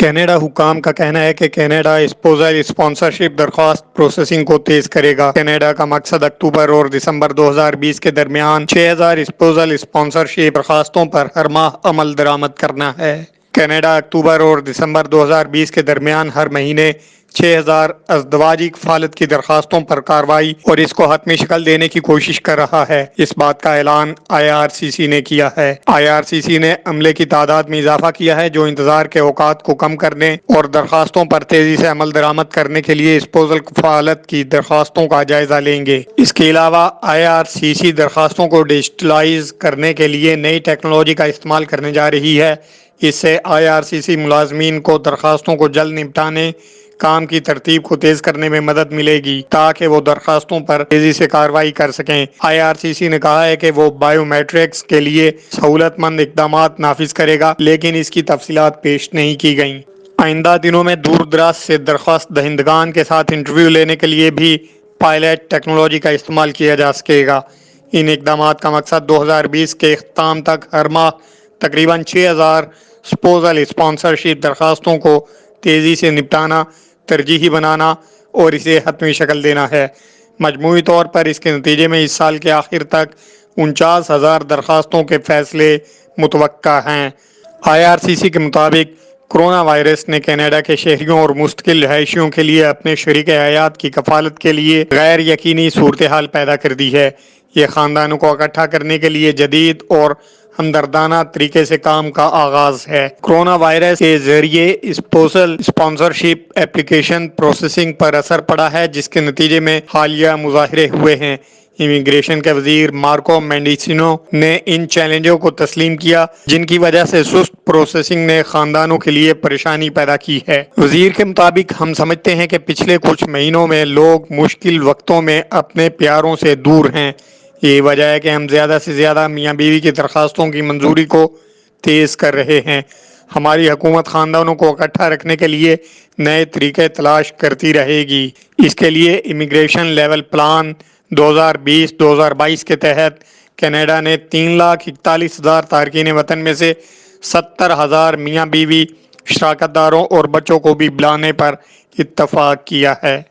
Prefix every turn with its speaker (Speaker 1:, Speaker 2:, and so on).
Speaker 1: Canada حکام کا کہنا ہے کہ کینیڈا اسپوزل اسپانسرشپ درخواست پروسیسنگ کو تیز کرے گا۔ کینیڈا کا مقصد اکتوبر اور دسمبر 2020 کے درمیان 6000 اسپوزل اسپانسرشپ درخواستوں پر ہر ماہ عمل درآمد کرنا ہے۔ کینیڈا اکتوبر اور دسمبر 2020 کے درمیان ہر مہینے 6000 ازدواجی کفالت کی درخواستوں پر کارروائی اور اس کو حتمی شکل دینے کی کوشش کر رہا ہے۔ اس بات کا اعلان IRCC نے کیا ہے۔ IRCC نے عملے کی تعداد میں اضافہ کیا ہے جو انتظار کے اوقات کو کم کرنے اور درخواستوں پر تیزی سے عمل درآمد کرنے کے لیے اسپوزل کفالت کی درخواستوں کا جائزہ لیں گے۔ اس کے علاوہ IRCC درخواستوں کو ڈیجیٹلائز کرنے کے لیے نئی ٹیکنالوجی کا استعمال کرنے جا رہی ہے۔ اس سے IRCC ملازمین کو درخواستوں کو جلد نمٹانے، کام کی ترتیب کو تیز کرنے میں مدد ملے گی تاکہ وہ درخواستوں پر تیزی سے کارروائی کر سکیں۔ IRCC نے کہا ہے کہ وہ بائیو میٹرکس کے لیے سہولت مند اقدامات نافذ کرے گا، لیکن اس کی تفصیلات پیش نہیں کی گئیں۔ آئندہ دنوں میں دور دراز سے درخواست دہندگان کے ساتھ انٹرویو لینے کے لیے بھی پائلٹ ٹیکنالوجی کا استعمال کیا جا سکے گا۔ ان اقدامات کا مقصد 2020 کے اختتام تک ہر ماہ تقریباً 6000 اسپوزل اسپانسرشپ درخواستوں کو تیزی سے نپٹانا، ترجیحی بنانا اور اسے حتمی شکل دینا ہے۔ مجموعی طور پر اس کے نتیجے میں اس سال کے آخر تک 49,000 درخواستوں کے فیصلے متوقع ہیں۔ IRCC کے مطابق کورونا وائرس نے کینیڈا کے شہریوں اور مستقل رہائشیوں کے لیے اپنے شریک حیات کی کفالت کے لیے غیر یقینی صورتحال پیدا کر دی ہے۔ یہ خاندانوں کو اکٹھا کرنے کے لیے جدید اور ہمدردانہ طریقے سے کام کا آغاز ہے۔ کورونا وائرس کے ذریعے اسپوزل اسپانسرشپ ایپلیکیشن پروسیسنگ پر اثر پڑا ہے، جس کے نتیجے میں حالیہ مظاہرے ہوئے ہیں۔ امیگریشن کے وزیر مارکو مینڈیسینو نے ان چیلنجوں کو تسلیم کیا جن کی وجہ سے سست پروسیسنگ نے خاندانوں کے لیے پریشانی پیدا کی ہے۔ وزیر کے مطابق ہم سمجھتے ہیں کہ پچھلے کچھ مہینوں میں لوگ مشکل وقتوں میں اپنے پیاروں سے دور ہیں۔ یہی وجہ ہے کہ ہم زیادہ سے زیادہ میاں بیوی کی درخواستوں کی منظوری کو تیز کر رہے ہیں۔ ہماری حکومت خاندانوں کو اکٹھا رکھنے کے لیے نئے طریقے تلاش کرتی رہے گی۔ اس کے لیے امیگریشن لیول پلان 2020-2022 کے تحت کینیڈا نے 3,41,000 تارکین وطن میں سے 70,000 میاں بیوی، شراکت داروں اور بچوں کو بھی بلانے پر اتفاق کیا ہے۔